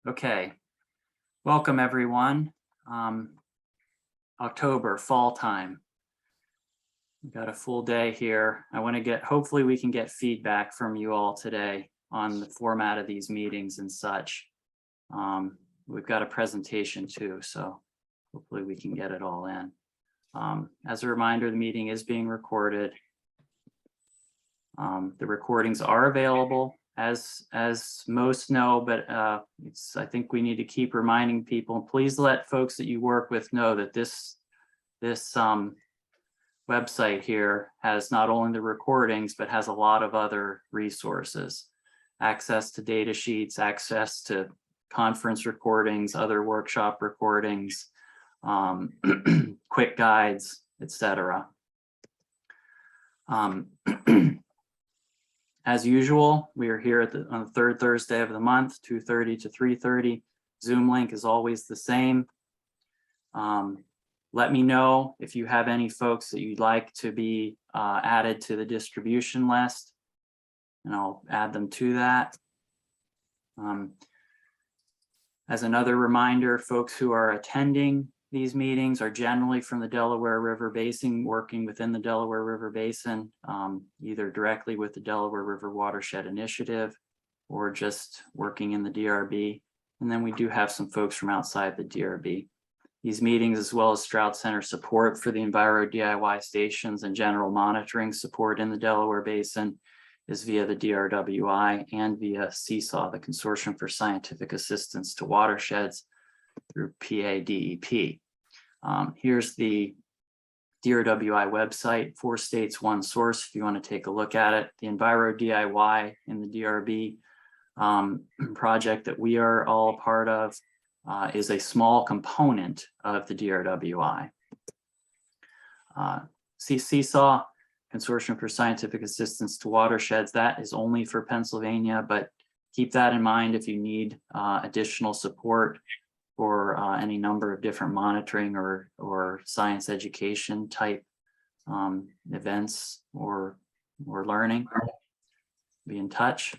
Okay, welcome everyone. October, fall time. We've got a full day here. Hopefully we can get feedback from you all today on the format of these meetings and such. We've got a presentation too, so hopefully we can get it all in. As a reminder, the meeting is being recorded. The recordings are available as most know, but I think we need to keep reminding people. Please let folks that you work with know that this website here has not only the recordings, but has a lot of other resources, access to data sheets, access to conference recordings, other workshop recordings, quick guides, etc. As usual, we are here on the third Thursday of the month, 2:30 to 3:30. Zoom link is always the same. Let me know if you have any folks that you'd like to be added to the distribution list, and I'll add them to that. As another reminder, folks who are attending these meetings are generally from the Delaware River Basin, working within the Delaware River Basin, either directly with the Delaware River Watershed Initiative or just working in the DRB. And then we do have some folks from outside the DRB. These meetings, as well as Stroud Center support for the EnviroDIY stations and general monitoring support in the Delaware Basin, is via the DRWI and via CSAW, the Consortium for Scientific Assistance to Watersheds, through PADEP. Here's the DRWI website, 4 states, 1 source, if you want to take a look at it. The EnviroDIY in the DRB project that we are all part of is a small component of the DRWI. CSAW, Consortium for Scientific Assistance to Watersheds, that is only for Pennsylvania, but keep that in mind if you need additional support for any number of different monitoring or science education type events or learning. Be in touch.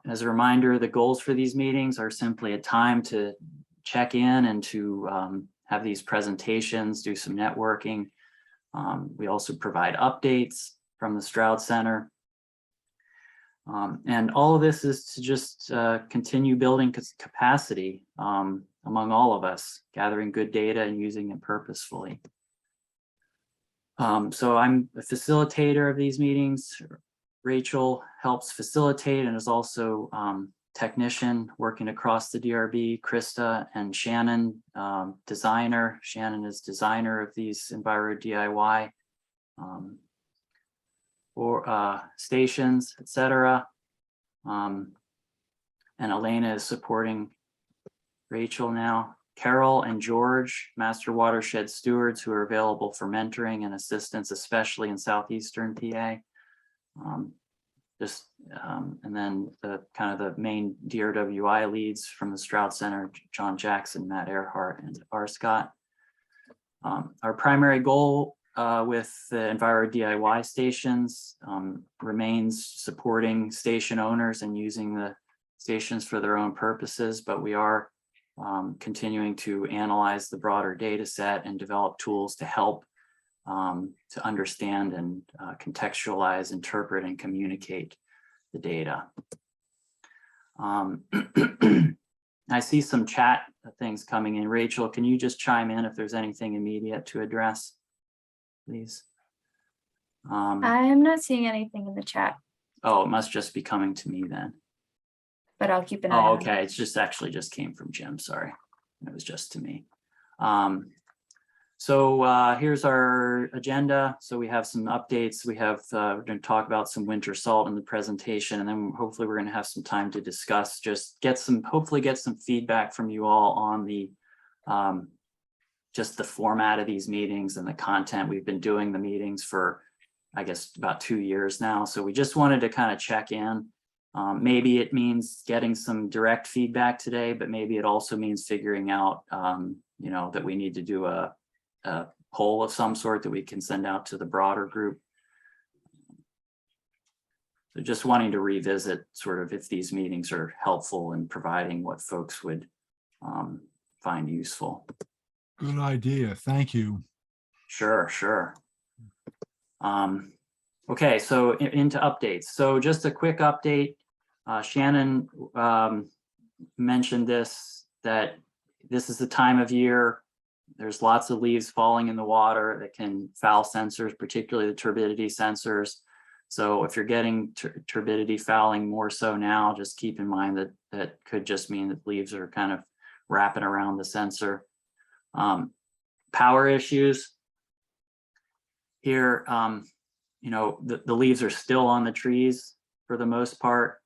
As a reminder, the goals for these meetings are simply a time to check in and to have these presentations, do some networking. We also provide updates from the Stroud Center. And all of this is to just continue building capacity among all of us, gathering good data and using it purposefully. So I'm a facilitator of these meetings. Rachel helps facilitate and is also technician working across the DRB. Krista and Shannon, designer. Shannon is designer of these EnviroDIY or stations, etc. And Elena is supporting Rachel now. Carol and George, Master Watershed Stewards, who are available for mentoring and assistance, especially in southeastern PA. And then the kind of the main DRWI leads from the Stroud Center, John Jackson, Matt Earhart, and R. Scott. Our primary goal with the EnviroDIY stations remains supporting station owners and using the stations for their own purposes, but we are continuing to analyze the broader data set and develop tools to help to understand and contextualize, interpret, and communicate the data. I see some chat things coming in. Rachel, can you just chime in if there's anything immediate to address, please? I am not seeing anything in the chat. Oh, it must just be coming to me then. But I'll keep an eye on it. Okay. It's just actually just came from Jim. Sorry. It was just to me. So here's our agenda. So we have some updates. We're going to talk about some winter salt in the presentation, and then hopefully we're going to have some time to discuss, hopefully get some feedback from you all on the just the format of these meetings and the content. We've been doing the meetings for, I guess, about 2 years now. So we just wanted to kind of check in. Maybe it means getting some direct feedback today, but maybe it also means figuring out, that we need to do a poll of some sort that we can send out to the broader group. So just wanting to revisit sort of if these meetings are helpful in providing what folks would find useful. Good idea. Thank you. Sure. Okay, so into updates. So just a quick update. Shannon mentioned that this is the time of year. There's lots of leaves falling in the water that can foul sensors, particularly the turbidity sensors. So if you're getting turbidity fouling more so now, just keep in mind that that could just mean that leaves are kind of wrapping around the sensor. Power issues here, you know, the leaves are still on the trees for the most part.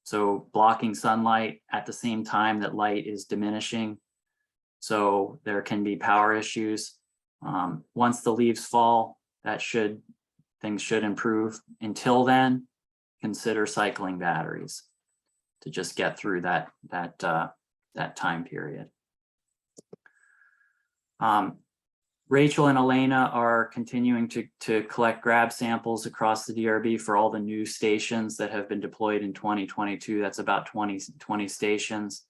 So blocking sunlight at the same time that light is diminishing. So there can be power issues. Once the leaves fall, things should improve. Until then, consider cycling batteries to just get through that time period. Rachel and Elena are continuing to collect grab samples across the DRB for all the new stations that have been deployed in 2022. That's about 20 stations.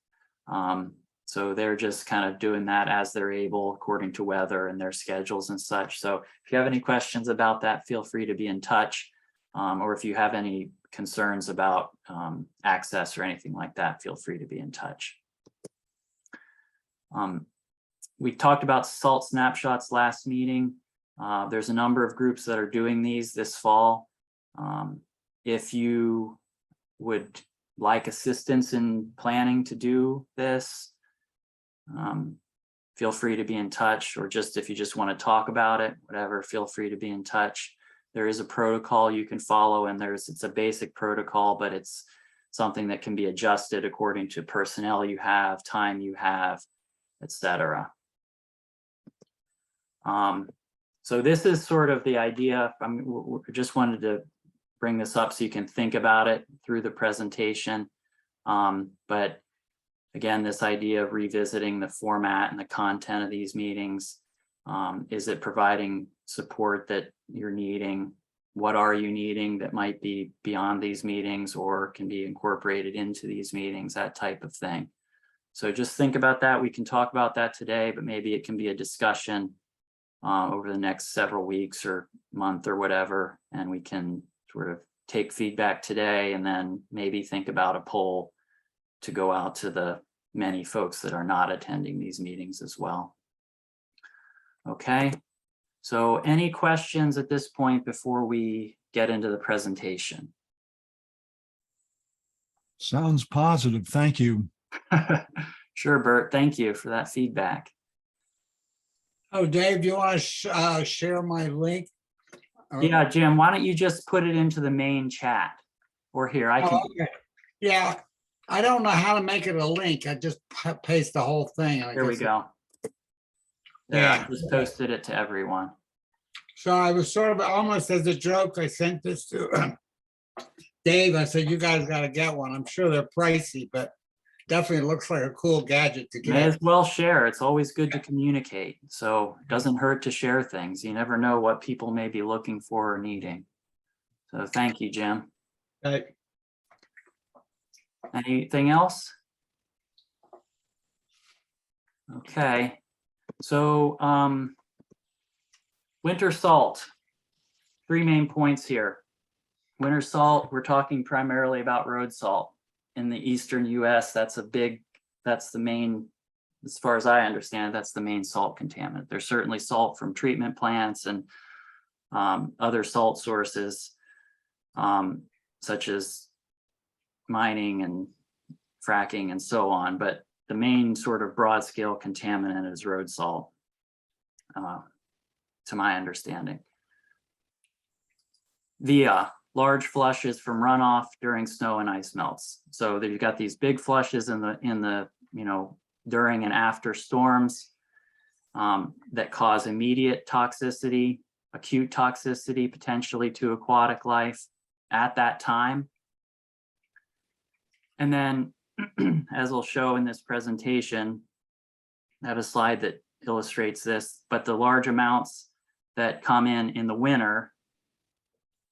So they're just kind of doing that as they're able according to weather and their schedules and such. So if you have any questions about that, feel free to be in touch. Or if you have any concerns about access or anything like that, feel free to be in touch. We talked about salt snapshots last meeting. There's a number of groups that are doing these this fall. If you would like assistance in planning to do this, feel free to be in touch, or just if you just want to talk about it, whatever, feel free to be in touch. There is a protocol you can follow, and it's a basic protocol, but it's something that can be adjusted according to personnel you have, time you have, etc. So this is sort of the idea. We just wanted to bring this up so you can think about it through the presentation. But again, this idea of revisiting the format and the content of these meetings, is it providing support that you're needing? What are you needing that might be beyond these meetings or can be incorporated into these meetings, that type of thing. So just think about that. We can talk about that today, but maybe it can be a discussion over the next several weeks or month or whatever, and we can sort of take feedback today and then maybe think about a poll to go out to the many folks that are not attending these meetings as well. Okay, so any questions at this point before we get into the presentation? Sounds positive. Thank you. Sure, Bert, thank you for that feedback. Oh, Dave, do you want to share my link? Yeah, Jim, why don't you just put it into the main chat? Or here, I can. Oh, okay. Yeah, I don't know how to make it a link. I just paste the whole thing. There we go. There, Yeah. I just posted it to everyone. So I was sort of almost as a joke, I sent this to Dave. I said, you guys got to get one. I'm sure they're pricey, but definitely looks like a cool gadget to get. May as well share. It's always good to communicate. So it doesn't hurt to share things. You never know what people may be looking for or needing. So thank you, Jim. Okay. Anything else? Okay. So winter salt. 3 main points here. Winter salt, we're talking primarily about road salt. In the eastern US, that's the main, as far as I understand, that's the main salt contaminant. There's certainly salt from treatment plants and other salt sources, such as mining and fracking and so on, but the main sort of broad scale contaminant is road salt, to my understanding. Via large flushes from runoff during snow and ice melts. So you've got these big flushes in the you know, during and after storms that cause immediate toxicity, acute toxicity potentially to aquatic life at that time. And then, as I'll show in this presentation, I have a slide that illustrates this, but the large amounts that come in the winter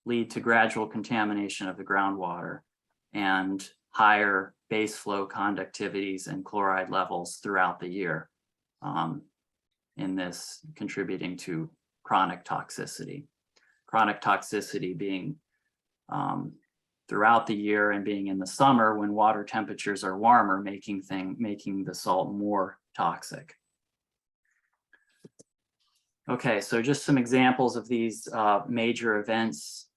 lead to gradual contamination of the groundwater and higher base flow conductivities and chloride levels throughout the year, in this contributing to chronic toxicity. Chronic toxicity being throughout the year and being in the summer when water temperatures are warmer, making the salt more toxic. Okay, so just some examples of these major events.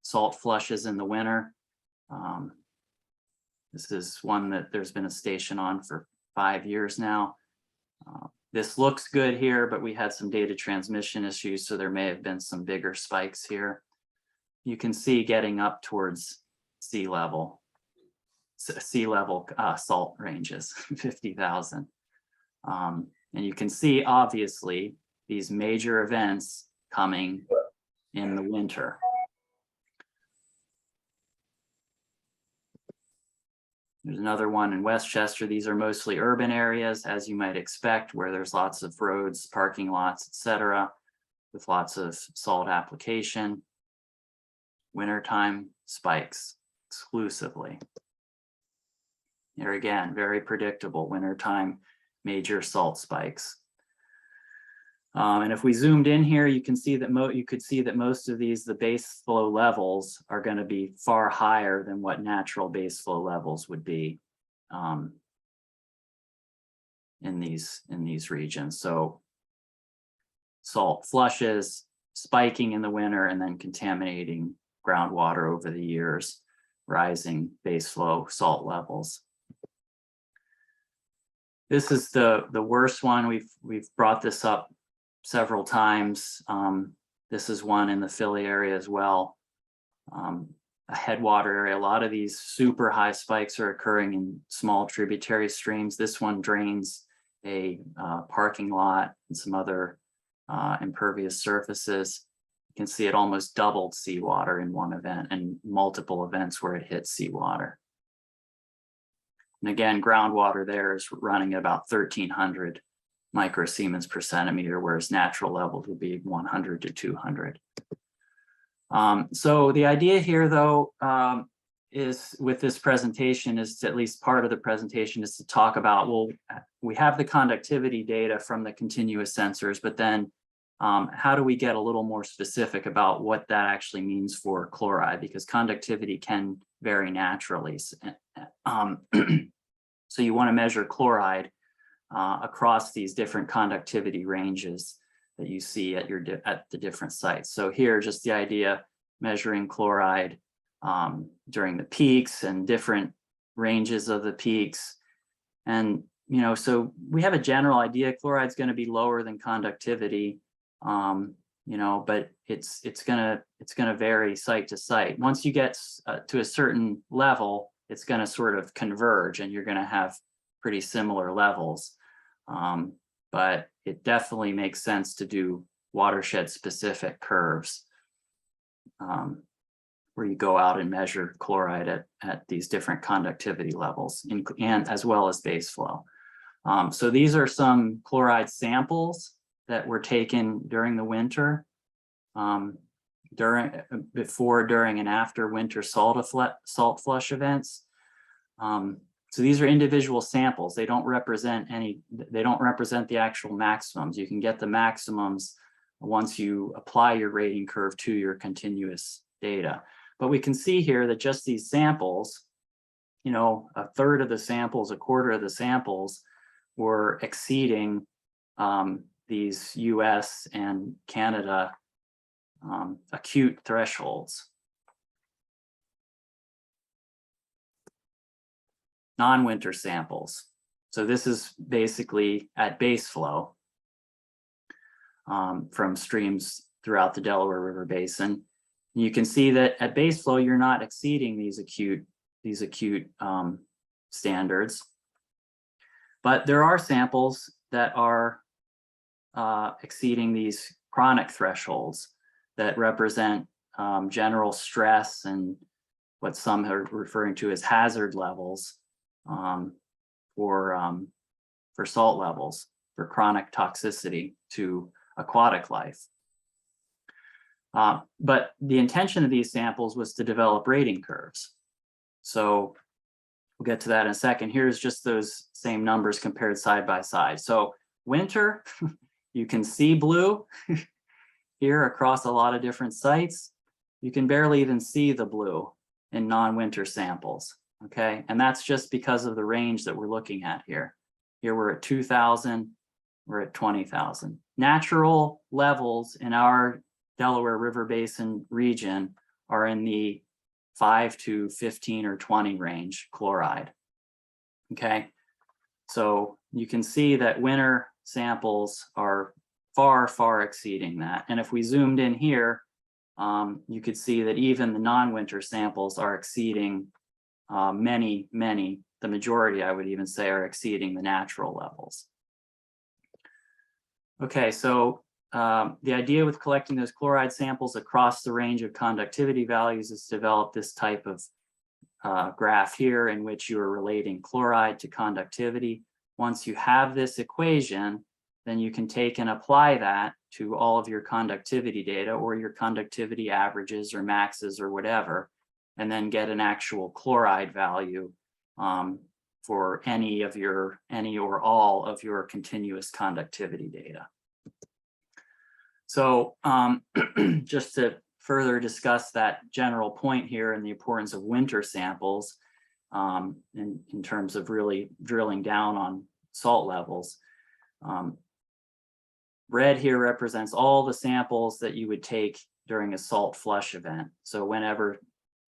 Salt flushes in the winter. This is one that there's been a station on for 5 years now. This looks good here, but we had some data transmission issues, so there may have been some bigger spikes here. You can see getting up towards sea level salt ranges, 50,000. And you can see, obviously, these major events coming in the winter. There's another one in Westchester. These are mostly urban areas, as you might expect, where there's lots of roads, parking lots, etc., with lots of salt application. Wintertime spikes exclusively. Here again, very predictable wintertime major salt spikes. And if we zoomed in here, you can see that most of these, the base flow levels are going to be far higher than what natural base flow levels would be in these regions. So salt flushes, spiking in the winter, and then contaminating groundwater over the years, rising base flow salt levels. This is the worst one. We've brought this up several times. This is one in the Philly area as well. A headwater area. A lot of these super high spikes are occurring in small tributary streams. This one drains a parking lot and some other impervious surfaces. You can see it almost doubled seawater in one event and multiple events where it hit seawater. And again, groundwater there is running at about 1,300 microsiemens per centimeter, whereas natural levels would be 100 to 200. So the idea here, though, is with this presentation is to, at least part of the presentation is to talk about, well, we have the conductivity data from the continuous sensors, but then how do we get a little more specific about what that actually means for chloride? Because conductivity can vary naturally. So you want to measure chloride across these different conductivity ranges that you see at the different sites. So here, just the idea, measuring chloride during the peaks and different ranges of the peaks. And, you know, so we have a general idea chloride's going to be lower than conductivity, you know, but it's gonna vary site to site. Once you get to a certain level, it's going to sort of converge and you're going to have pretty similar levels. But it definitely makes sense to do watershed specific curves where you go out and measure chloride at these different conductivity levels and as well as base flow. So these are some chloride samples that were taken during the winter, before, during, and after winter salt flush events. So these are individual samples. They don't represent the actual maximums. You can get the maximums once you apply your rating curve to your continuous data. But we can see here that just these samples, you know, a third of the samples, a quarter of the samples were exceeding these US and Canada acute thresholds. Non-winter samples. So this is basically at base flow from streams throughout the Delaware River Basin. You can see that at base flow, you're not exceeding these acute standards. But there are samples that are exceeding these chronic thresholds that represent general stress and what some are referring to as hazard levels for salt levels, for chronic toxicity to aquatic life. But the intention of these samples was to develop rating curves. So we'll get to that in a second. Here's just those same numbers compared side by side. So winter, you can see blue here across a lot of different sites. You can barely even see the blue in non-winter samples, okay? And that's just because of the range that we're looking at here. Here we're at 2,000, we're at 20,000. Natural levels in our Delaware River Basin region are in the 5 to 15 or 20 range chloride, okay? So you can see that winter samples are far, far exceeding that. And if we zoomed in here, you could see that even the non-winter samples are exceeding many, the majority, I would even say, are exceeding the natural levels. Okay, so the idea with collecting those chloride samples across the range of conductivity values is to develop this type of graph here in which you are relating chloride to conductivity. Once you have this equation, then you can take and apply that to all of your conductivity data or your conductivity averages or maxes or whatever, and then get an actual chloride value for any or all of your continuous conductivity data. So just to further discuss that general point here and the importance of winter samples in terms of really drilling down on salt levels. Red here represents all the samples that you would take during a salt flush event. So whenever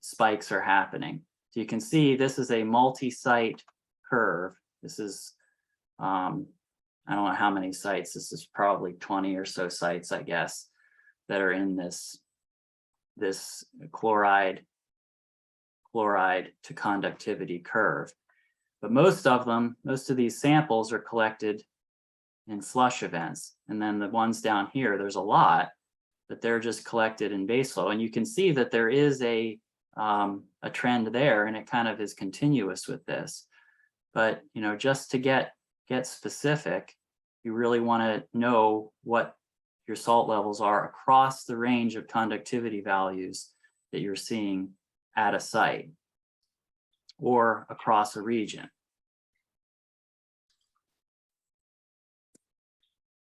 spikes are happening. So you can see this is a multi-site curve. This is, I don't know how many sites. This is probably 20 or so sites, I guess, that are in this chloride to conductivity curve. But most of these samples are collected in flush events. And then the ones down here, there's a lot, but they're just collected in base flow. And you can see that there is a trend there, and it kind of is continuous with this. But just to get specific, you really want to know what your salt levels are across the range of conductivity values that you're seeing at a site or across a region.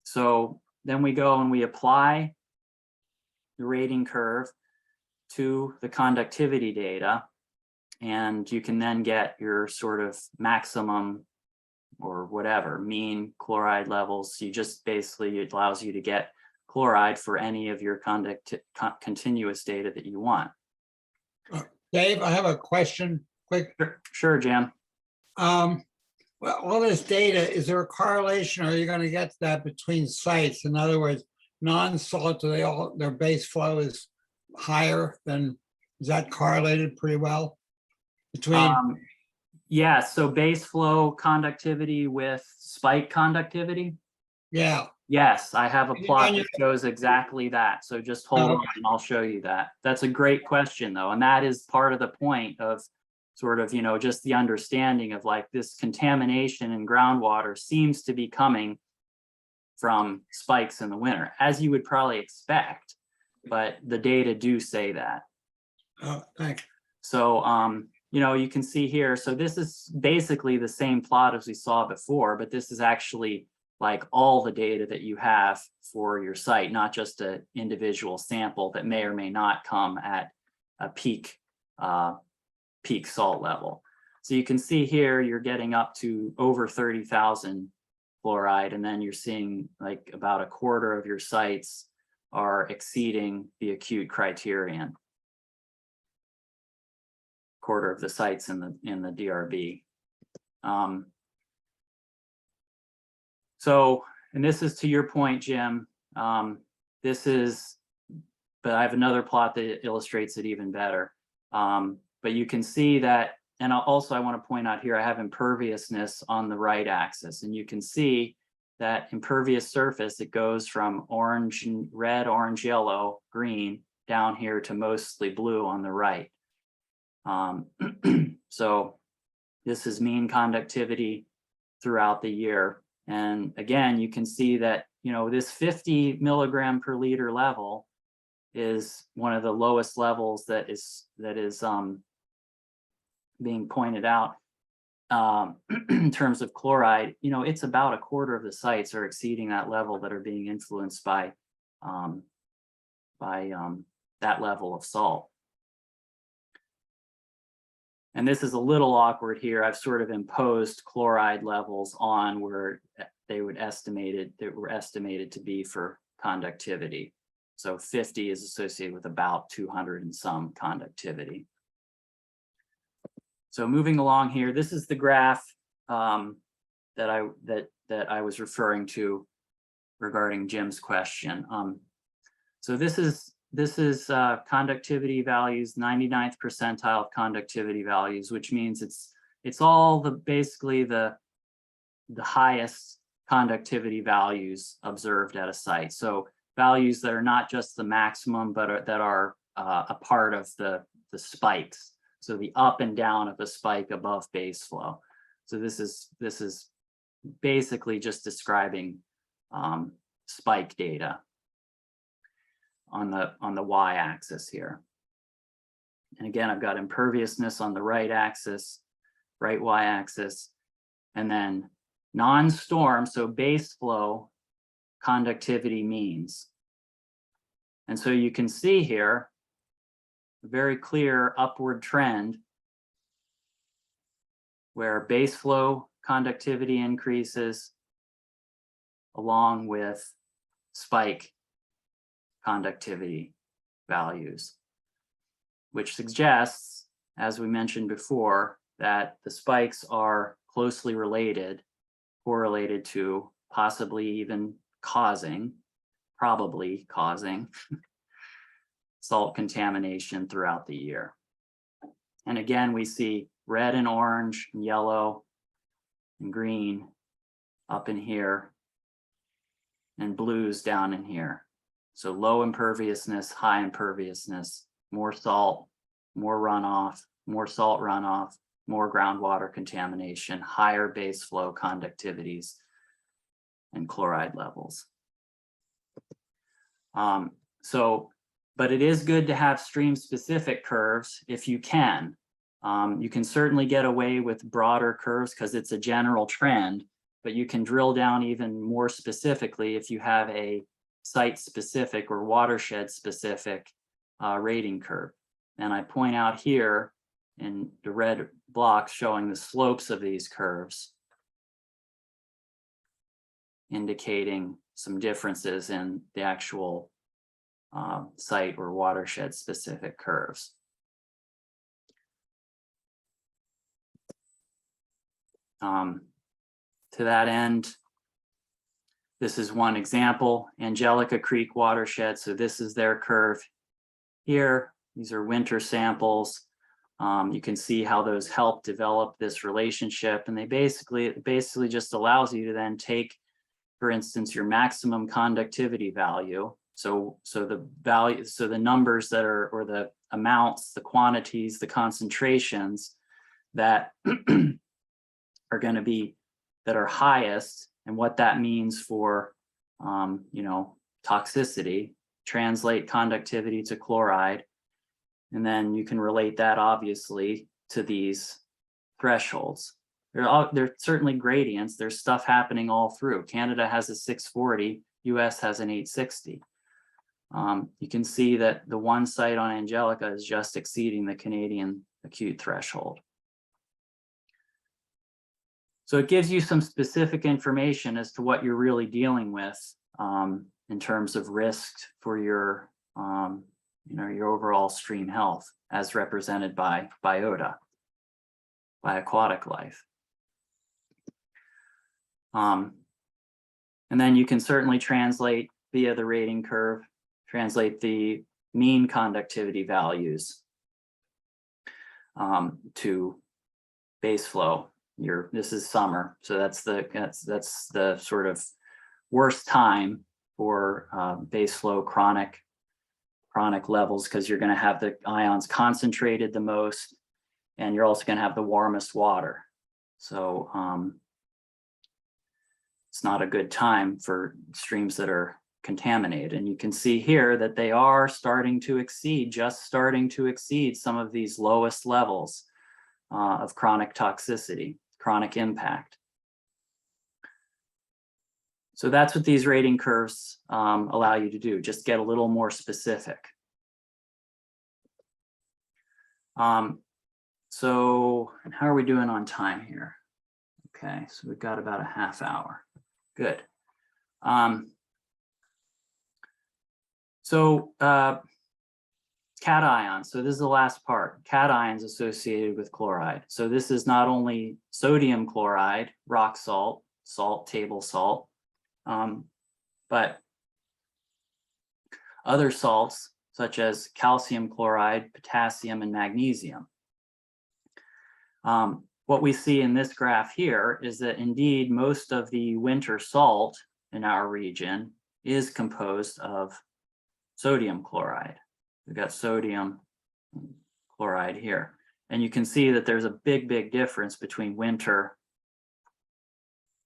So then we go and we apply the rating curve to the conductivity data, and you can then get your sort of maximum or whatever mean chloride levels. You just basically, it allows you to get chloride for any of your continuous data that you want. Dave, I have a question, quick. Sure, Jim. Well, all this data, is there a correlation, or are you going to get that between sites? In other words, non-salt, their base flow is higher than, is that correlated pretty well between? Yeah, so base flow conductivity with spike conductivity. Yeah. Yes, I have a plot that shows exactly that. So just hold on and I'll show you that. That's a great question though. And that is part of the point of sort of, just the understanding of like this contamination in groundwater seems to be coming from spikes in the winter, as you would probably expect, but the data do say that. Oh, thanks. So, you can see here, so this is basically the same plot as we saw before, but this is actually like all the data that you have for your site, not just an individual sample that may or may not come at a peak salt level. So you can see here, you're getting up to over 30,000 fluoride, and then you're seeing like about a quarter of your sites are exceeding the acute criterion. Quarter of the sites in the DRB. So, and this is to your point, Jim. This is, but I have another plot that illustrates it even better. But you can see that, and also I want to point out here, I have imperviousness on the right axis, and you can see that impervious surface, it goes from orange, red, orange, yellow, green, down here to mostly blue on the right. So this is mean conductivity throughout the year. And again, you can see that, this 50 milligram per liter level is one of the lowest levels that is being pointed out in terms of chloride. You know, it's about a quarter of the sites are exceeding that level that are being influenced by that level of salt. And this is a little awkward here. I've sort of imposed chloride levels on where they were estimated to be for conductivity. So 50 is associated with about 200 and some conductivity. So moving along here, this is the graph that I was referring to regarding Jim's question. So this is conductivity values, 99th percentile of conductivity values, which means it's all basically the highest conductivity values observed at a site. So values that are not just the maximum, but that are a part of the spikes. So the up and down of a spike above base flow. So this is basically just describing spike data on the y-axis here. And again, I've got imperviousness on the right axis, right y-axis, and then non-storm, so base flow conductivity means. And so you can see here a very clear upward trend where base flow conductivity increases along with spike conductivity values, which suggests, as we mentioned before, that the spikes are closely correlated to possibly even probably causing salt contamination throughout the year. And again, we see red and orange and yellow and green up in here and blues down in here. So low imperviousness, high imperviousness, more salt, more runoff, more salt runoff, more groundwater contamination, higher base flow conductivities, and chloride levels. But it is good to have stream-specific curves if you can. You can certainly get away with broader curves because it's a general trend, but you can drill down even more specifically if you have a site-specific or watershed-specific rating curve. And I point out here in the red blocks showing the slopes of these curves, indicating some differences in the actual site or watershed specific curves. To that end, this is one example, Angelica Creek watershed. So this is their curve here. These are winter samples. You can see how those help develop this relationship, and it basically just allows you to then take, for instance, your maximum conductivity value. So the numbers that are, or the amounts, the quantities, the concentrations that are going to be, that are highest, and what that means for, toxicity, translate conductivity to chloride. And then you can relate that obviously to these thresholds. They're certainly gradients. There's stuff happening all through. Canada has a 640, US has an 860. You can see that the one site on Angelica is just exceeding the Canadian acute threshold. So it gives you some specific information as to what you're really dealing with in terms of risk for your, your overall stream health as represented by biota, by aquatic life. And then you can certainly translate via the rating curve, translate the mean conductivity values to base flow. This is summer, so that's the sort of worst time for base flow chronic levels, because you're going to have the ions concentrated the most, and you're also going to have the warmest water. So it's not a good time for streams that are contaminated. And you can see here that they are starting to exceed, just starting to exceed some of these lowest levels of chronic toxicity, chronic impact. So that's what these rating curves allow you to do, just get a little more specific. So how are we doing on time here? Okay, so we've got about a half hour. Good. Cations. So this is the last part. Cations associated with chloride. So this is not only sodium chloride, rock salt, table salt, but other salts such as calcium chloride, potassium, and magnesium. What we see in this graph here is that indeed most of the winter salt in our region is composed of sodium chloride. We've got sodium chloride here. And you can see that there's a big difference between winter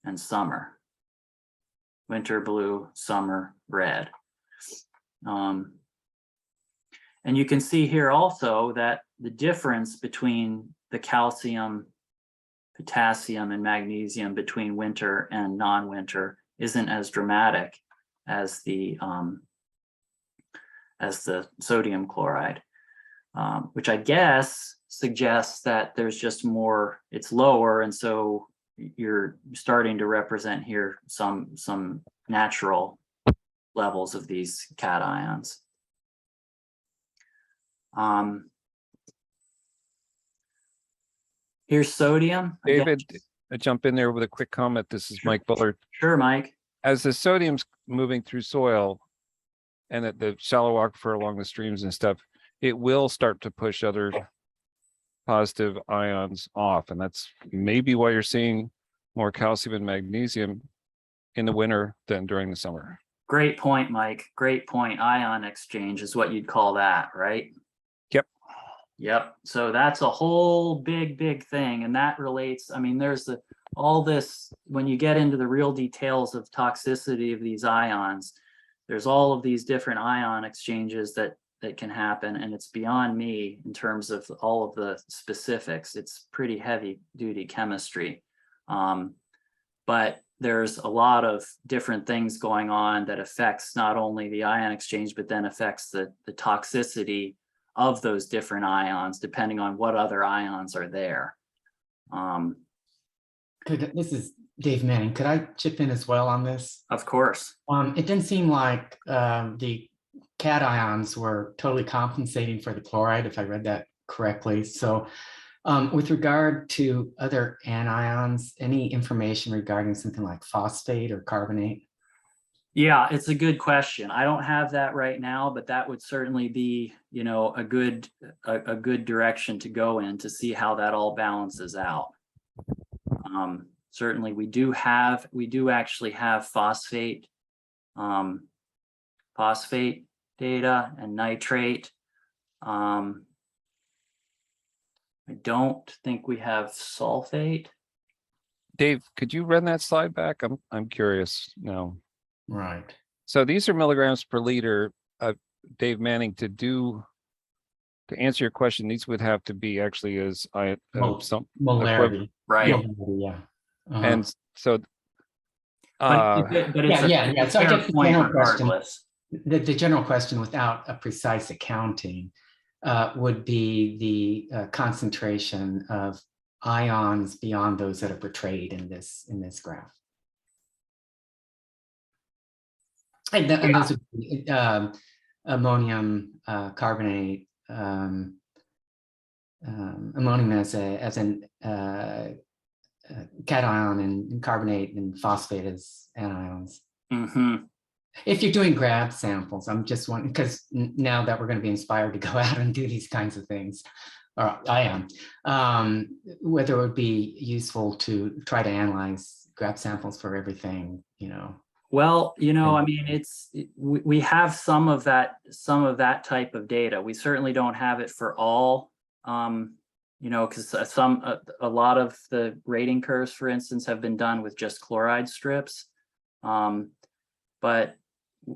and summer. Winter blue, summer red. And you can see here also that the difference between the calcium, potassium, and magnesium between winter and non-winter isn't as dramatic as the sodium chloride, which I guess suggests that there's just more, it's lower, and so you're starting to represent here some natural levels of these cations. Here's sodium. David, I jump in there with a quick comment. This is Mike Bullard. Sure, Mike. As the sodium's moving through soil and at the shallow aquifer along the streams and stuff, it will start to push other positive ions off. And that's maybe why you're seeing more calcium and magnesium in the winter than during the summer. Great point, Mike. Great point. Ion exchange is what you'd call that, right? Yep. So that's a whole big thing. And that relates, I mean, there's all this, when you get into the real details of toxicity of these ions, there's all of these different ion exchanges that can happen. And it's beyond me in terms of all of the specifics. It's pretty heavy duty chemistry. But there's a lot of different things going on that affects not only the ion exchange, but then affects the toxicity of those different ions, depending on what other ions are there. This is Dave Manning. Could I chip in as well on this? Of course. It didn't seem like the cations were totally compensating for the chloride, if I read that correctly. So with regard to other anions, any information regarding something like phosphate or carbonate? Yeah, it's a good question. I don't have that right now, but that would certainly be, you know, a good direction to go in to see how that all balances out. Certainly, we do actually have phosphate data and nitrate. I don't think we have sulfate. Dave, could you run that slide back? I'm curious now. Right. So these are milligrams per liter. Dave Manning, to answer your question, these would have to be actually as molarity. Right. Molarity, yeah. And so But it's yeah. So I guess the point general question, regardless. the general question without a precise accounting would be the concentration of ions beyond those that are portrayed in this graph. And those would be ammonium carbonate, ammonium as an cation, and carbonate and phosphate as anions. Mm-hmm. If you're doing grab samples, I'm just wondering, because now that we're going to be inspired to go out and do these kinds of things, or I am, whether it would be useful to try to analyze grab samples for everything, you know. Well, you know, I mean, we have some of that type of data. We certainly don't have it for all, you know, because a lot of the rating curves, for instance, have been done with just chloride strips. But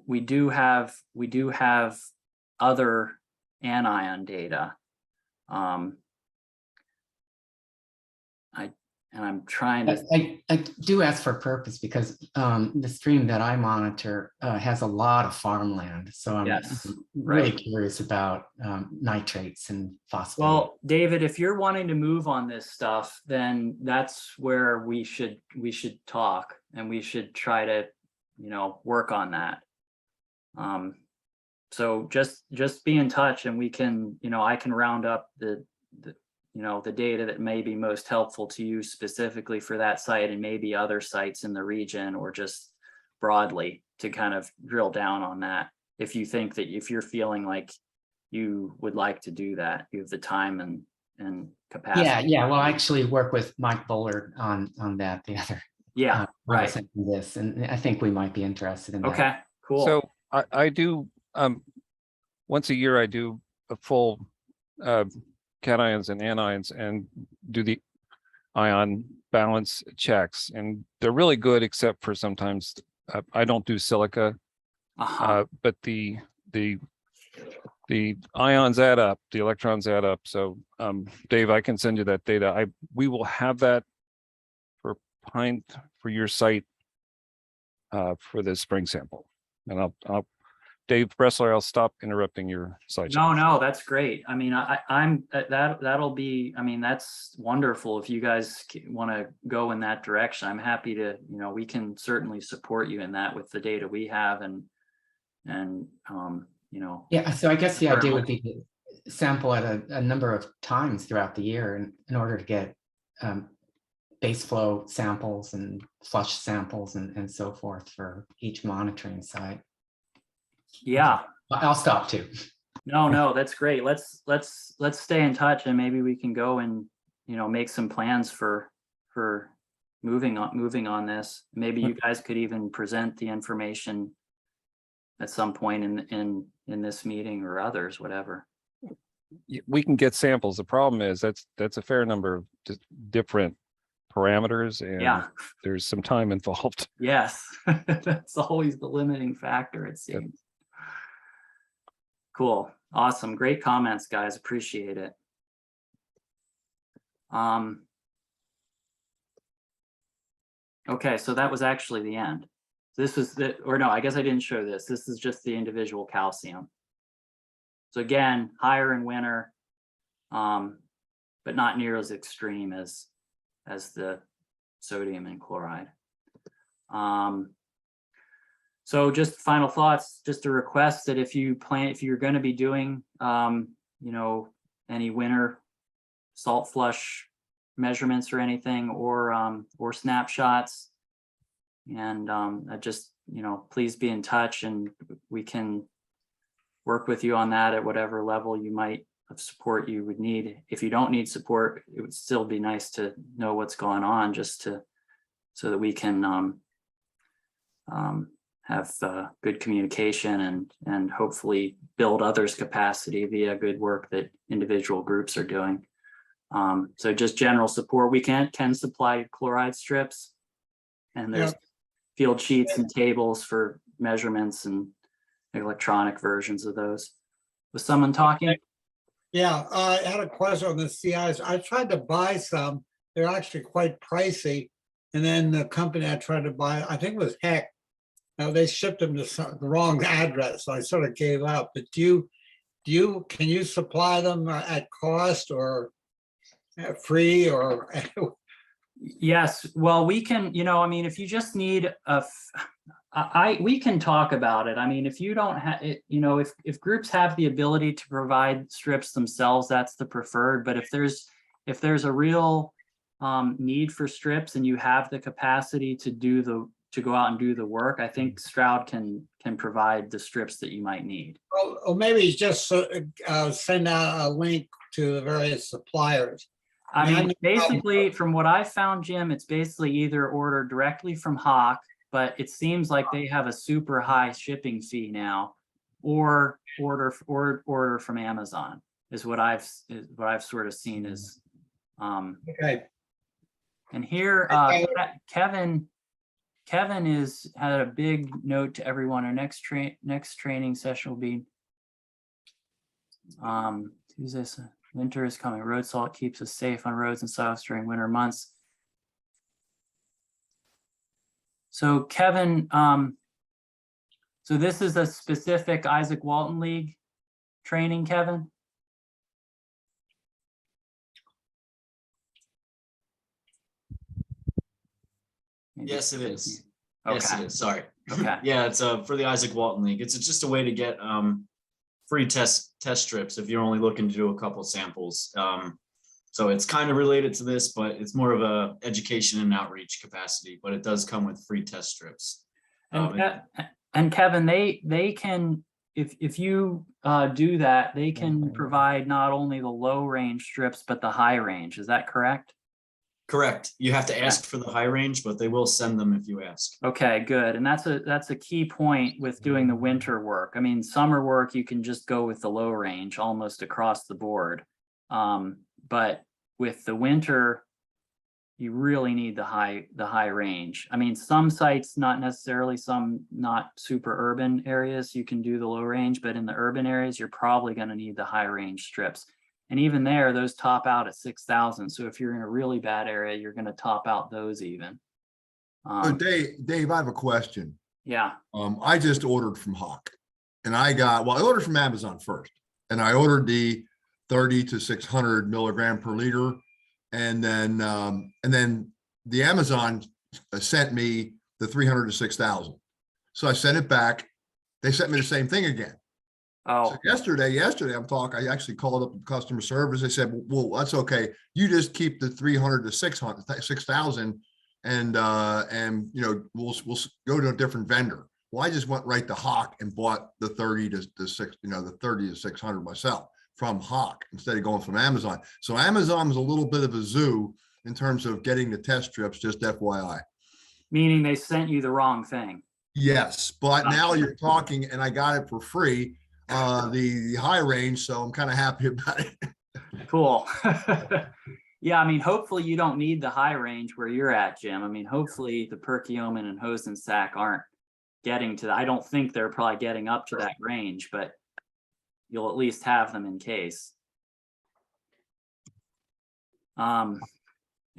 we do have other anion data. I'm trying to. I do ask for purpose because the stream that I monitor has a lot of farmland. So I'm Yes, really right. curious about nitrates and phosphate. Well, David, if you're wanting to move on this stuff, then that's where we should talk, and we should try to, work on that. So just be in touch, and we can, I can round up the data that may be most helpful to you specifically for that site, and maybe other sites in the region, or just broadly to kind of drill down on that. If you think that, if you're feeling like you would like to do that, you have the time and capacity. Yeah. Well, I actually work with Mike Bullard on that, the other. Yeah, right. This, and I think we might be interested in that. Okay, cool. So I do, once a year, I do a full cations and anions and do the ion balance checks, and they're really good, except for sometimes I don't do silica, but the ions add up, the electrons add up. So Dave, I can send you that data. We will have that for your site for the spring sample. And I'll Dave Bressler, I'll stop interrupting your site. No, that's great. I mean, that'll be, I mean, that's wonderful. If you guys want to go in that direction, I'm happy to, we can certainly support you in that with the data we have, and Yeah, so I guess the idea would be to sample at a number of times throughout the year in order to get base flow samples and flush samples and so forth for each monitoring site. Yeah, I'll stop too. No, that's great. Let's stay in touch, and maybe we can go and make some plans for moving on this. Maybe you guys could even present the information at some point in this meeting, or others, whatever. We can get samples. The problem is that's a fair number of different parameters, and there's some time involved. Yes, that's always the limiting factor, it seems. Cool. Awesome. Great comments, guys. Appreciate it. Okay, so that was actually the end. This was no, I guess I didn't show this. This is just the individual calcium. So again, higher in winter, but not near as extreme as the sodium and chloride. So just final thoughts, just a request that if you're going to be doing, any winter salt flush measurements or anything, or snapshots, and just, please be in touch, and we can work with you on that at whatever level of support you would need. If you don't need support, it would still be nice to know what's going on, so that we can have good communication and hopefully build others' capacity via good work that individual groups are doing. So just general support. We can supply chloride strips, and there's field sheets and tables for measurements and electronic versions of those. Was someone talking? Yeah, I had a question on the CIs. I tried to buy some. They're actually quite pricey. And then the company I tried to buy, I think it was Heck. Now they shipped them to the wrong address, so I sort of gave up. But can you supply them at cost, or free, or? Yes. Well, we can. I mean, if you just need we can talk about it. I mean, if you don't have it, if groups have the ability to provide strips themselves, that's the preferred. But if there's a real need for strips, and you have the capacity to go out and do the work, I think Stroud can provide the strips that you might need. Or maybe just send out a link to the various suppliers. I mean, basically, from what I found, Jim, it's basically either order directly from Hawk, but it seems like they have a super high shipping fee now, or order from Amazon is what I've sort of seen is. Okay. And here, Kevin Kevin had a big note to everyone. Our next training session will be Tuesday. Winter is coming. Road salt keeps us safe on roads and sidewalks during winter months. So Kevin, so this is a specific Isaac Walton League training, Kevin? Maybe Yes, it is. Okay. Yes, it is. Sorry. Okay. Yeah, it's for the Isaac Walton League. It's just a way to get free test strips if you're only looking to do a couple samples. So it's kind of related to this, but it's more of a education and outreach capacity, but it does come with free test strips. And Kevin, they can, if you do that, they can provide not only the low range strips, but the high range. Is that correct? Correct. You have to ask for the high range, but they will send them if you ask. Okay, good. And that's a key point with doing the winter work. I mean, summer work, you can just go with the low range almost across the board. But with the winter, you really need the high range. I mean, some sites, not necessarily, some not super urban areas, you can do the low range, but in the urban areas, you're probably going to need the high range strips. And even there, those top out at 6,000. So if you're in a really bad area, you're going to top out those even. So Dave, I have a question. Yeah. I just ordered from Hawk, and I ordered from Amazon first, and I ordered the 30 to 600 milligram per liter, and then the Amazon sent me the 300 to 6,000. So I sent it back. They sent me the same thing again. Oh, So yesterday I actually called up customer service. They said, well, that's okay. You just keep the 300 to 6,000 and we'll go to a different vendor. Well, I just went right to Hawk and bought the 30 to 600 myself from Hawk instead of going from Amazon. So Amazon is a little bit of a zoo in terms of getting the test strips, just FYI. meaning they sent you the wrong thing. Yes, but now you're talking and I got it for free, the high range. So I'm kind of happy about it. Cool. Yeah, I mean, hopefully you don't need the high range where you're at, Jim. I mean, hopefully the Perkiomen and Hosensack aren't getting to that. I don't think they're probably getting up to that range, but you'll at least have them in case.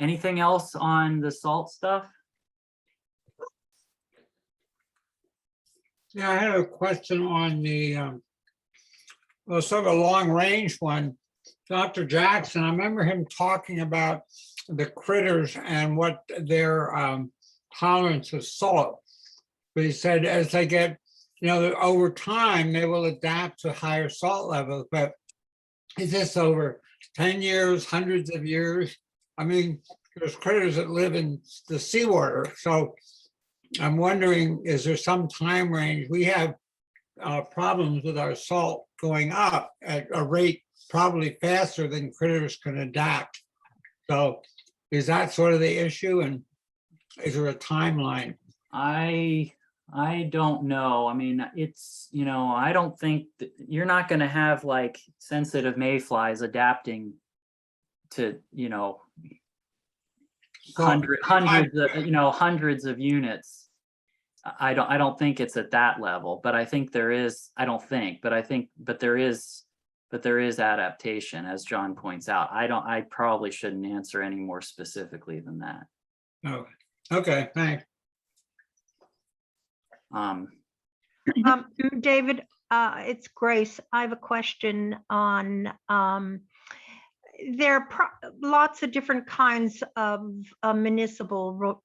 Anything else on the salt stuff? Yeah, I had a question on the, well, sort of a long range one. Dr. Jackson, I remember him talking about the critters and what their tolerance of salt. But he said as they get, over time, they will adapt to higher salt levels. But is this over 10 years, hundreds of years? I mean, there's critters that live in the seawater. So I'm wondering, is there some time range? We have problems with our salt going up at a rate probably faster than critters can adapt. So is that sort of the issue? And is there a timeline? I don't know. I mean, it's, I don't think that you're not going to have like sensitive mayflies adapting to, hundreds of units. I don't think it's at that level, but I think there is, but there is adaptation, as John points out. I probably shouldn't answer any more specifically than that. Oh, okay, thanks. David, it's Grace. I have a question on, there are lots of different kinds of municipal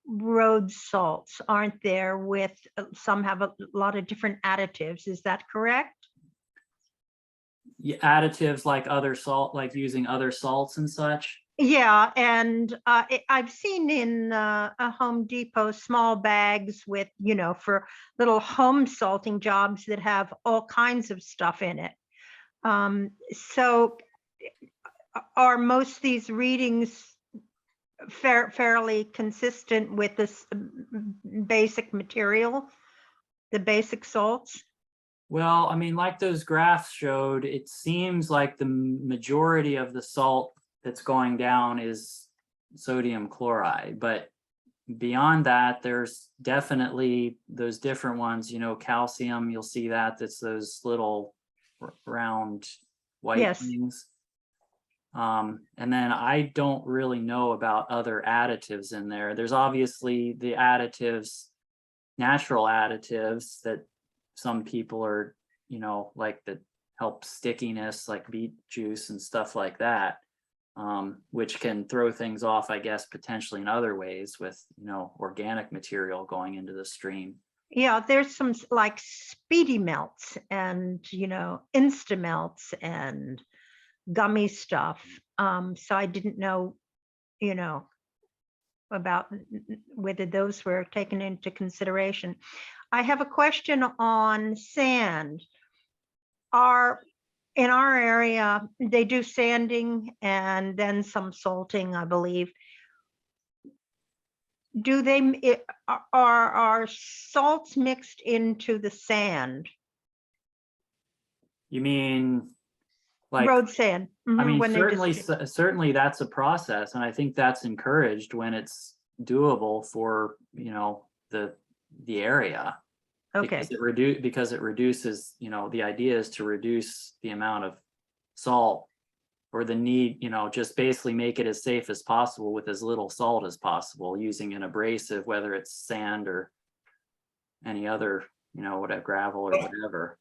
road salts, aren't there? With some have a lot of different additives. Is that correct? Yeah, additives like other salt, like using other salts and such. Yeah, and I've seen in a Home Depot small bags with, for little home salting jobs that have all kinds of stuff in it. So are most of these readings fairly consistent with this basic material, the basic salts? Well, I mean, like those graphs showed, it seems like the majority of the salt that's going down is sodium chloride, but beyond that, there's definitely those different ones, calcium, you'll see that's those little round white Yes. things. And then I don't really know about other additives in there. There's obviously the additives, natural additives that some people are, like that help stickiness, like beet juice and stuff like that, which can throw things off, I guess, potentially in other ways with, organic material going into the stream. Yeah, there's some like speedy melts and, insta melts and gummy stuff. So I didn't know, about whether those were taken into consideration. I have a question on sand. In our area, they do sanding and then some salting, I believe. Are salts mixed into the sand? You mean like Road sand? I mean, when they certainly that's a process, and I think that's encouraged when it's doable for, the area. Okay, Because it reduces, the idea is to reduce the amount of salt or the need, just basically make it as safe as possible with as little salt as possible using an abrasive, whether it's sand or any other, whatever, gravel or whatever.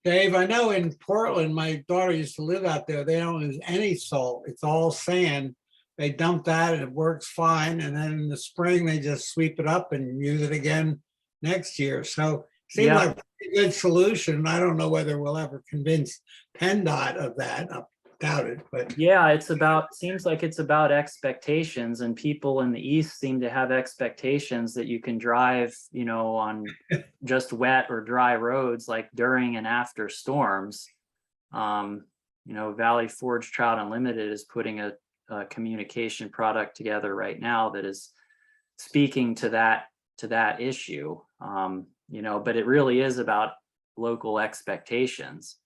Dave, I know in Portland, my daughter used to live out there. They don't use any salt. It's all sand. They dump that and it works fine. And then in the spring, they just sweep it up and use it again next year. So seems Yeah. like a pretty good solution. I don't know whether we'll ever convince PennDOT of that. I doubt it, but Yeah, seems like it's about expectations, and people in the East seem to have expectations that you can drive, on just wet or dry roads, like during and after storms. Valley Forge Trout Unlimited is putting a communication product together right now that is speaking to that issue. But it really is about local expectations.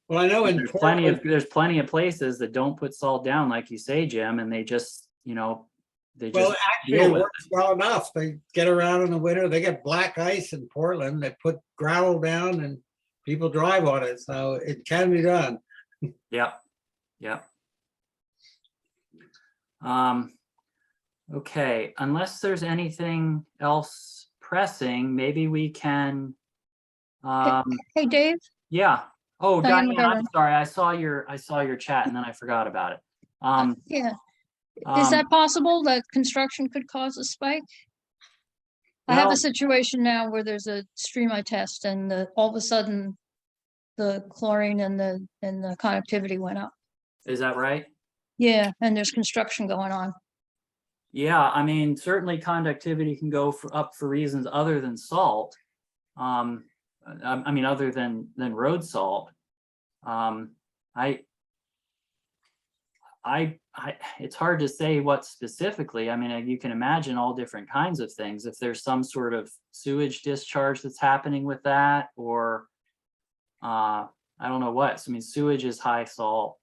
well, I know in There's Portland, plenty of places that don't put salt down, like you say, Jim, and they just, they well, just actually deal it with works well enough. They get around in the winter. They get black ice in Portland. They put gravel down and people drive on it. So it can be done. Yep. Okay, unless there's anything else pressing, maybe we can, Hey, Dave, yeah. Oh, Diane Diane, I'm McGovern. sorry. I saw your chat and then I forgot about it. Yeah, is that possible that construction could cause a spike? I have well, a situation now where there's a stream I test and all of a sudden the chlorine and the conductivity went up. is that right? Yeah, and there's construction going on. Yeah, I mean, certainly conductivity can go up for reasons other than salt. I mean, other than road salt. It's hard to say what specifically. I mean, you can imagine all different kinds of things. If there's some sort of sewage discharge that's happening with that, or I don't know what. So, I mean, sewage is high salt.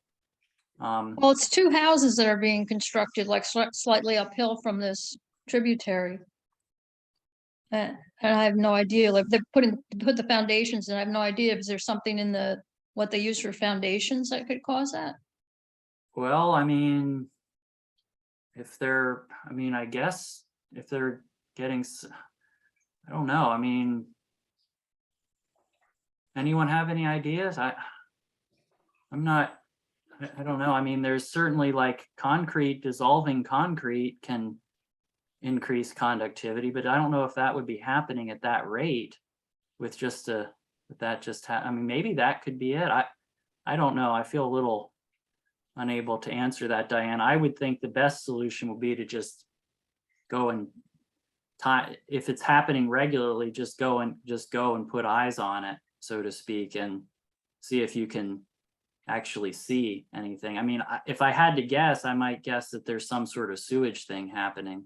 Well, it's two houses that are being constructed like slightly uphill from this tributary. And I have no idea, like they're put the foundations and I have no idea if there's something in what they use for foundations that could cause that. Well, I mean, I guess if they're getting, I don't know. I mean, anyone have any ideas? I don't know. I mean, there's certainly like dissolving concrete can increase conductivity, but I don't know if that would be happening at that rate with I mean, maybe that could be it. I don't know. I feel a little unable to answer that, Diane. I would think the best solution would be to just go and if it's happening regularly, just go and put eyes on it, so to speak, and see if you can actually see anything. I mean, if I had to guess, I might guess that there's some sort of sewage thing happening.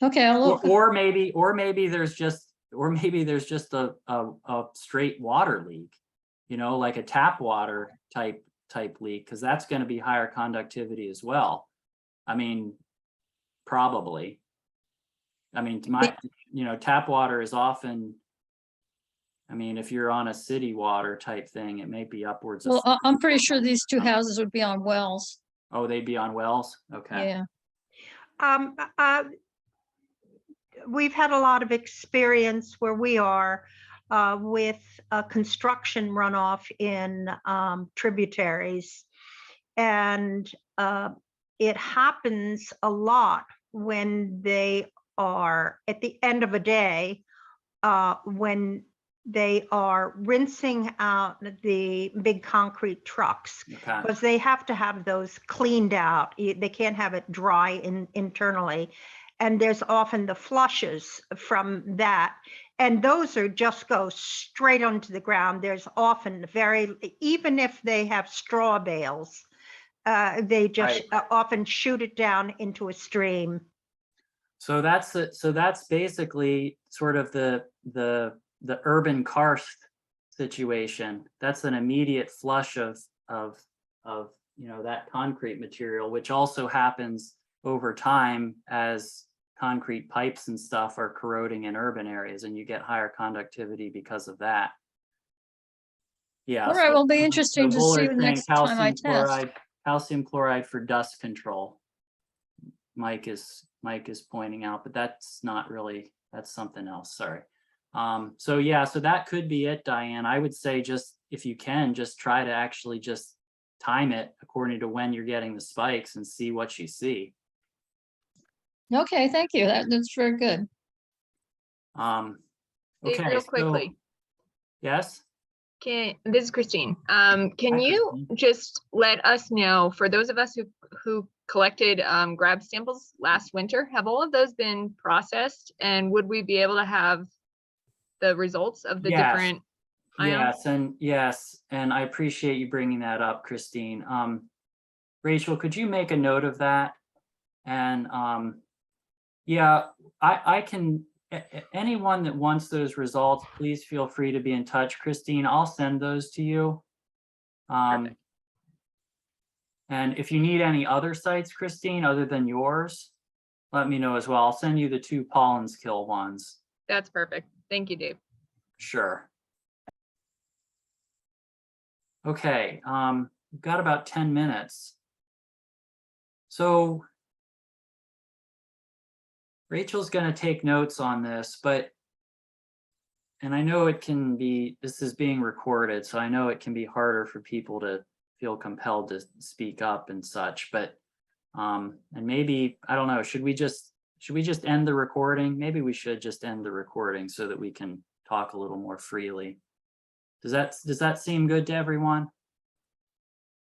Okay, I'll look. Or maybe there's just a straight water leak, like a tap water type leak, because that's going to be higher conductivity as well. I mean, probably. I mean, tap water is often, I mean, if you're on a city water type thing, it may be upwards of. Well, I'm pretty sure these two houses would be on wells. Oh, they'd be on wells? Okay. Yeah. We've had a lot of experience where we are with construction runoff in tributaries. And it happens a lot when they are at the end of a day, when they are rinsing out the big concrete trucks, Okay. because they have to have those cleaned out. They can't have it dry internally. And there's often the flushes from that. And those are just go straight onto the ground. There's often even if they have straw bales, they just often shoot it down into a stream. So that's basically sort of the urban karst situation. That's an immediate flush of that concrete material, which also happens over time as concrete pipes and stuff are corroding in urban areas, and you get higher conductivity because of that. Yeah. All right, well, it'll be interesting to see the next time I test. Calcium chloride for dust control. Mike is pointing out, but that's not really, that's something else. Sorry. So yeah, so that could be it, Diane. I would say just, if you can, just try to actually just time it according to when you're getting the spikes and see what you see. Okay, thank you. That's very good. Okay, Real quickly. Yes. This is Christine. Can you just let us know, for those of us who collected grab samples last winter, have all of those been processed, and would we be able to have the results of the different ions? Yes, and I appreciate you bringing that up, Christine. Rachel, could you make a note of that? And yeah, I can. Anyone that wants those results, please feel free to be in touch. Christine, I'll send those to you. And if you need any other sites, Christine, other than yours, let me know as well. I'll send you the 2 Pollen's Kill ones. That's perfect. Thank you, Dave. Sure. Okay, we've got about 10 minutes. So Rachel's going to take notes on this, and I know this is being recorded, so I know it can be harder for people to feel compelled to speak up and such, but, and maybe, I don't know, should we just end the recording? Maybe we should just end the recording so that we can talk a little more freely. Does that seem good to everyone?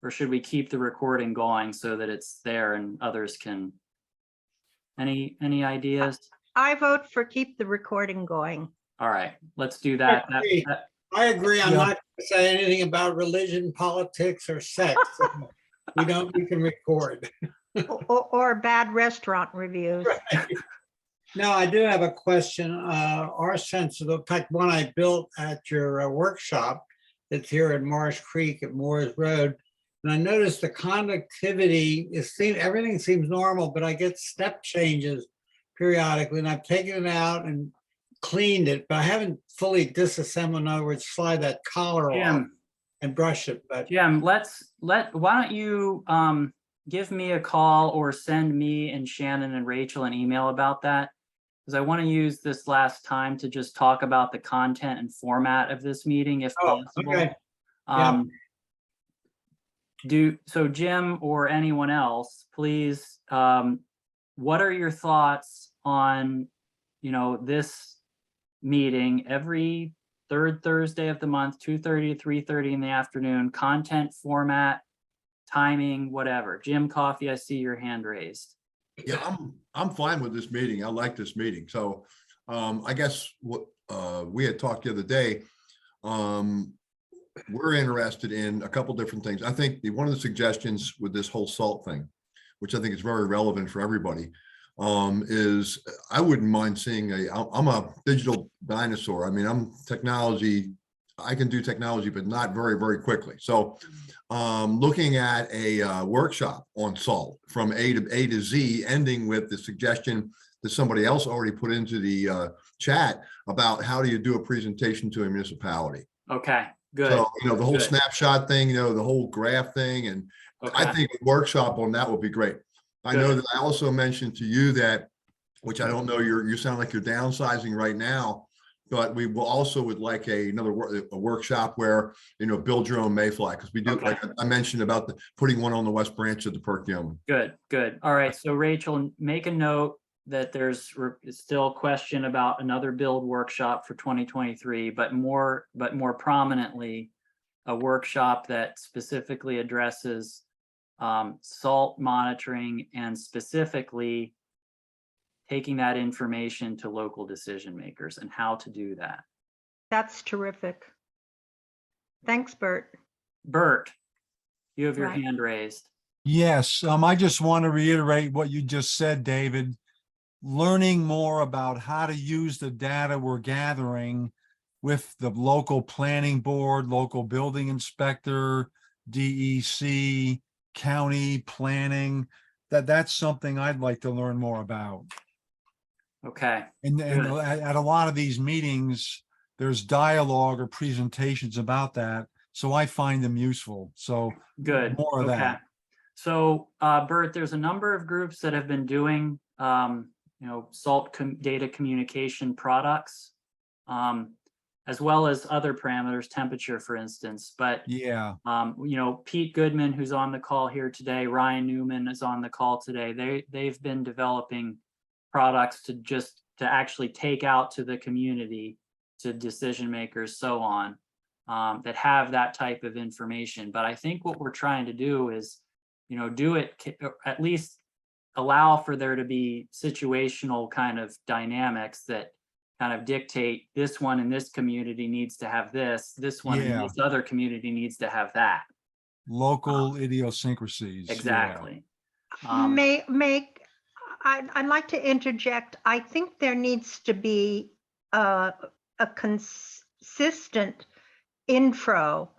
Or should we keep the recording going so that it's there and others can? Any ideas? I vote for keep the recording going. All right, let's do that. I agree. I'm not going to say anything about religion, politics, or sex. We can record. or bad restaurant reviews. Right. Now, I do have a question. Our sense of the fact, one I built at your workshop, it's here in Marsh Creek at Moores Road. And I noticed the conductivity, everything seems normal, but I get step changes periodically. And I've taken it out and cleaned it, but I haven't fully disassembled. In other words, slide that collar off and brush it. But Jim, why don't you give me a call or send me and Shannon and Rachel an email about that? Because I want to use this last time to just talk about the content and format of this meeting, if possible. Okay. So Jim or anyone else, please, what are your thoughts on, this meeting every third Thursday of the month, 2:30 to 3:30 in the afternoon, content, format, timing, whatever. Jim Coffey, I see your hand raised. Yeah, I'm fine with this meeting. I like this meeting. So I guess what we had talked the other day, we're interested in a couple different things. I think one of the suggestions with this whole salt thing, which I think is very relevant for everybody, is I wouldn't mind seeing I'm a digital dinosaur. I mean, I'm technology I can do technology, but not very, very quickly. So looking at a workshop on salt from A to Z, ending with the suggestion that somebody else already put into the chat about how do you do a presentation to a municipality. Okay, good. So, the whole Good. snapshot thing, the whole graph thing, and I Okay. think a workshop on that would be great. I know that I also mentioned to you that, which I don't know, you sound like you're downsizing right now, but we will also would like another workshop where, build your own mayfly, because we do, Okay. like I mentioned about putting one on the west branch of the Perk Yeoman. Good, good. All right, so Rachel, make a note that there's still question about another build workshop for 2023, but more prominently, a workshop that specifically addresses salt monitoring and specifically taking that information to local decision makers and how to do that. That's terrific. Thanks, Bert. Bert, you have your Right. hand raised. Yes, I just want to reiterate what you just said, David. Learning more about how to use the data we're gathering with the local planning board, local building inspector, DEC, county planning, that's something I'd like to learn more about. Okay, And Good. at a lot of these meetings, there's dialogue or presentations about that. So I find them useful. So good. more of Okay. that. So, Bert, there's a number of groups that have been doing, salt data communication products, as well as other parameters, temperature, for instance. But, Yeah. Pete Goodman, who's on the call here today, Ryan Newman is on the call today. They've been developing products to actually take out to the community, to decision makers, so on, that have that type of information. But I think what we're trying to do is, do it, at least allow for there to be situational kind of dynamics that kind of dictate this one in this community needs to have this one in Yeah. this other community needs to have that. Local idiosyncrasies. Yeah. Exactly. I'd like to interject. I think there needs to be a consistent intro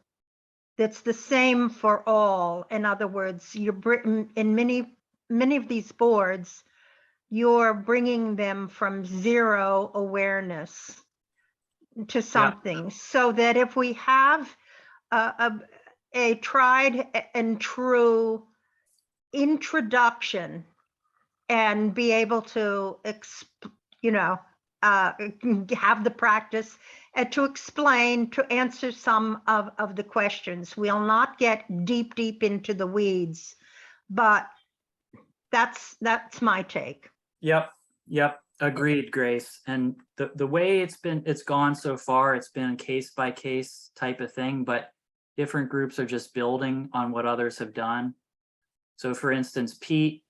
that's the same for all. In other words, in many of these boards, you're bringing them from zero awareness to something, so that if we have a tried and true introduction and be able to have the practice to explain, to answer some of the questions. We'll not get deep into the weeds, but that's my take. Yep. Agreed, Grace. And the way it's gone so far, it's been case by case type of thing, but different groups are just building on what others have done. So for instance, Pete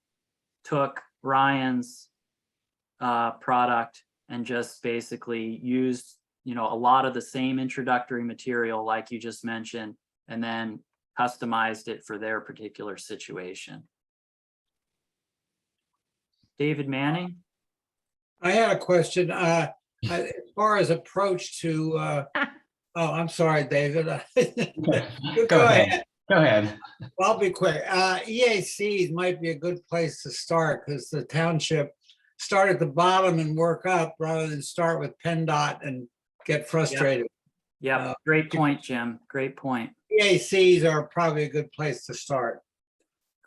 took Ryan's product and just basically used, a lot of the same introductory material like you just mentioned, and then customized it for their particular situation. David Manning? I had a question. As far as approach to, I'm sorry, David. Go ahead. Go ahead. Well, I'll be quick. EACs might be a good place to start, because the township start at the bottom and work up rather than start with PennDOT and get frustrated. Yeah, great point, Jim. Great point. EACs are probably a good place to start.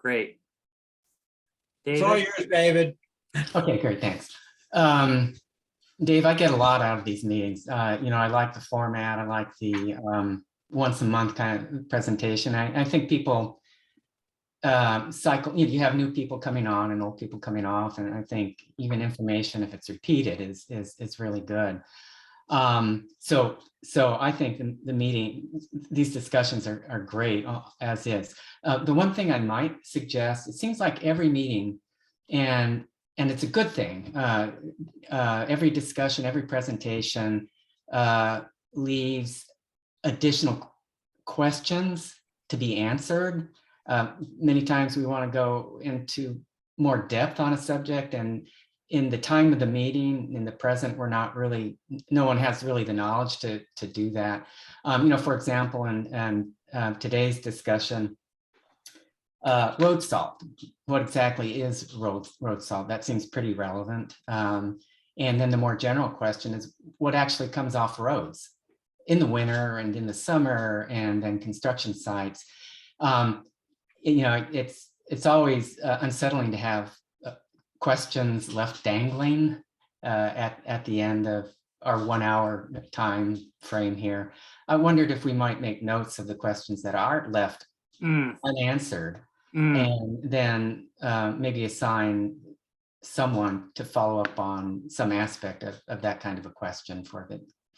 Great. It's all yours, David. Okay, great, thanks. Dave, I get a lot out of these meetings. I like the format. I like the once a month kind of presentation. I think people cycle, you have new people coming on and old people coming off. And I think even information, if it's repeated, is really good. So I think the meeting, these discussions are great as is. The one thing I might suggest, it seems like every meeting, and it's a good thing, every discussion, every presentation leaves additional questions to be answered. Many times we want to go into more depth on a subject, and in the time of the meeting, in the present, we're not really, no one has really the knowledge to do that. For example, in today's discussion, road salt. What exactly is road salt? That seems pretty relevant. And then the more general question is what actually comes off roads in the winter and in the summer and then construction sites. It's always unsettling to have questions left dangling at the end of our 1 hour time frame here. I wondered if we might make notes of the questions that are left unanswered, and then maybe assign someone to follow up on some aspect of that kind of a question for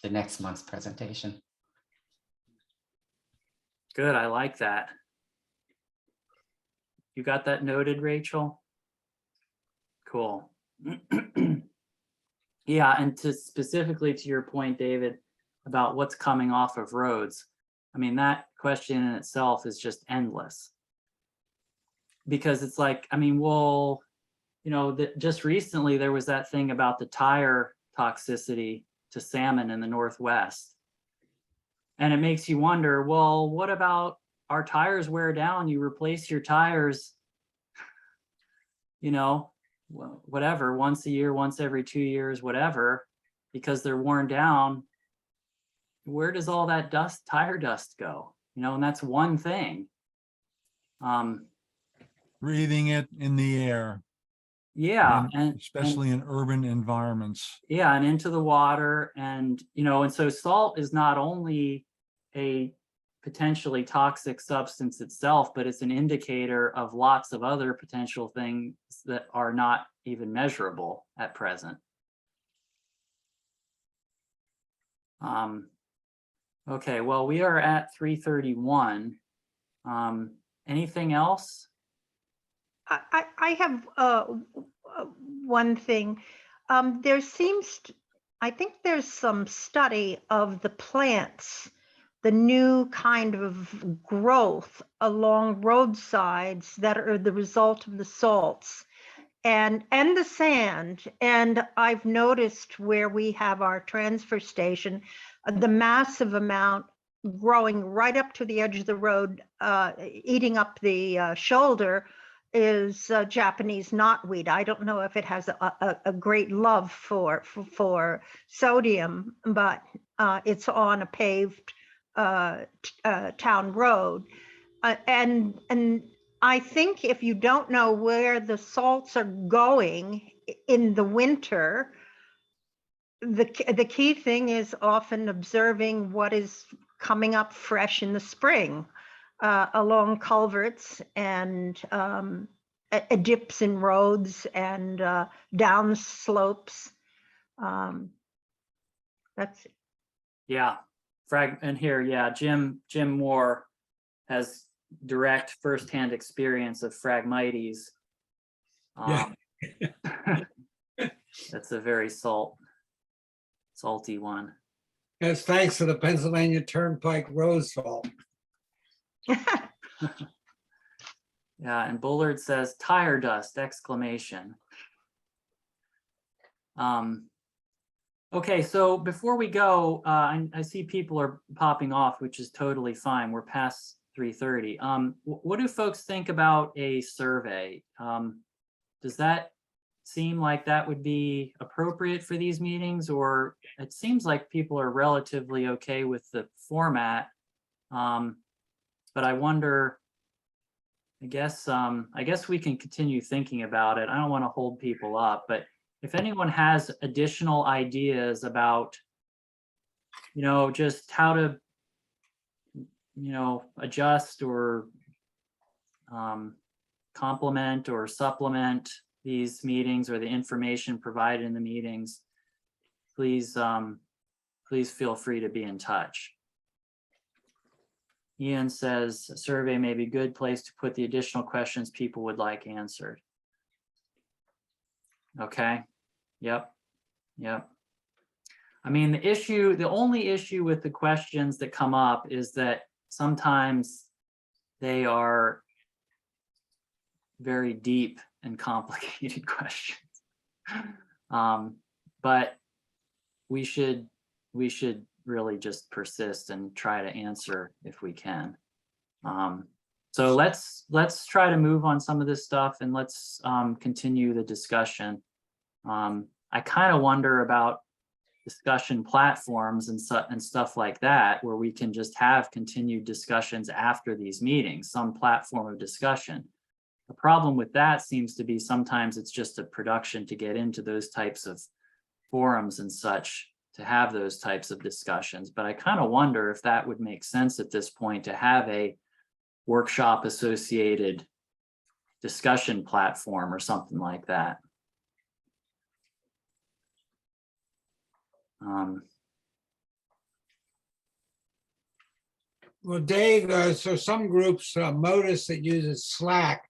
the next month's presentation. Good, I like that. You got that noted, Rachel? Cool. Yeah, and specifically to your point, David, about what's coming off of roads. I mean, that question in itself is just endless. Because it's like, I mean, well, just recently there was that thing about the tire toxicity to salmon in the Northwest. And it makes you wonder, well, what about our tires wear down? You replace your tires, whatever, once a year, once every 2 years, whatever, because they're worn down. Where does all that tire dust go? And that's one thing. Breathing it in the air. Yeah, and especially in urban environments. Yeah, and into the water, and so salt is not only a potentially toxic substance itself, but it's an indicator of lots of other potential things that are not even measurable at present. Okay, well, we are at 3:31. Anything else? I have one thing. I think there's some study of the plants, the new kind of growth along roadsides that are the result of the salts and the sand. And I've noticed where we have our transfer station, the massive amount growing right up to the edge of the road, eating up the shoulder, is Japanese knotweed. I don't know if it has a great love for sodium, but it's on a paved town road. And I think if you don't know where the salts are going in the winter, the key thing is often observing what is coming up fresh in the spring. Along culverts and dips in roads and down slopes. That's it. Yeah, and here, yeah, Jim Moore has direct firsthand experience of Phragmites. That's a very salty one. Yes, thanks to the Pennsylvania Turnpike road salt. Yeah, and Bullard says tire dust, exclamation. Okay, so before we go, I see people are popping off, which is totally fine. We're past 3:30. What do folks think about a survey? Does that seem like that would be appropriate for these meetings, or it seems like people are relatively okay with the format? But I wonder, I guess we can continue thinking about it. I don't want to hold people up, but if anyone has additional ideas about, just how to, adjust or complement or supplement these meetings or the information provided in the meetings, please feel free to be in touch. Ian says a survey may be a good place to put the additional questions people would like answered. Okay. Yep. I mean, the only issue with the questions that come up is that sometimes they are very deep and complicated questions. But we should really just persist and try to answer if we can. So let's try to move on some of this stuff, and let's continue the discussion. I kind of wonder about discussion platforms and stuff like that, where we can just have continued discussions after these meetings, some platform of discussion. The problem with that seems to be sometimes it's just a production to get into those types of forums and such, to have those types of discussions. But I kind of wonder if that would make sense at this point, to have a workshop associated discussion platform or something like that. Well, Dave, so some groups, Modus that uses Slack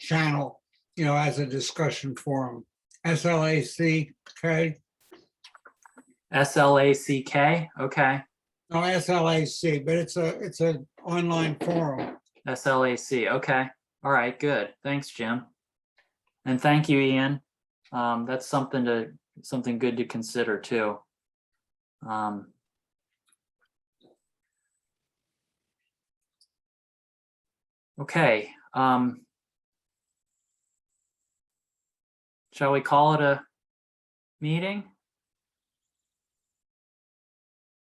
channel, as a discussion forum. SLACK. SLACK, okay. No, SLAC, but it's a online forum. SLAC, okay. All right, good. Thanks, Jim. And thank you, Ian. That's something good to consider too. Okay. Shall we call it a meeting?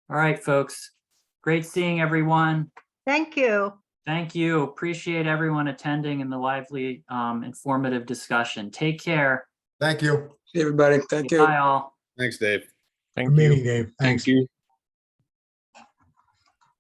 All right, folks. Great seeing everyone. Thank you. Thank you. Appreciate everyone attending and the lively, informative discussion. Take care. Thank you. See everybody. Thank you. Bye all. Thanks, Dave. Thank you. Dave. Thanks. Thank you.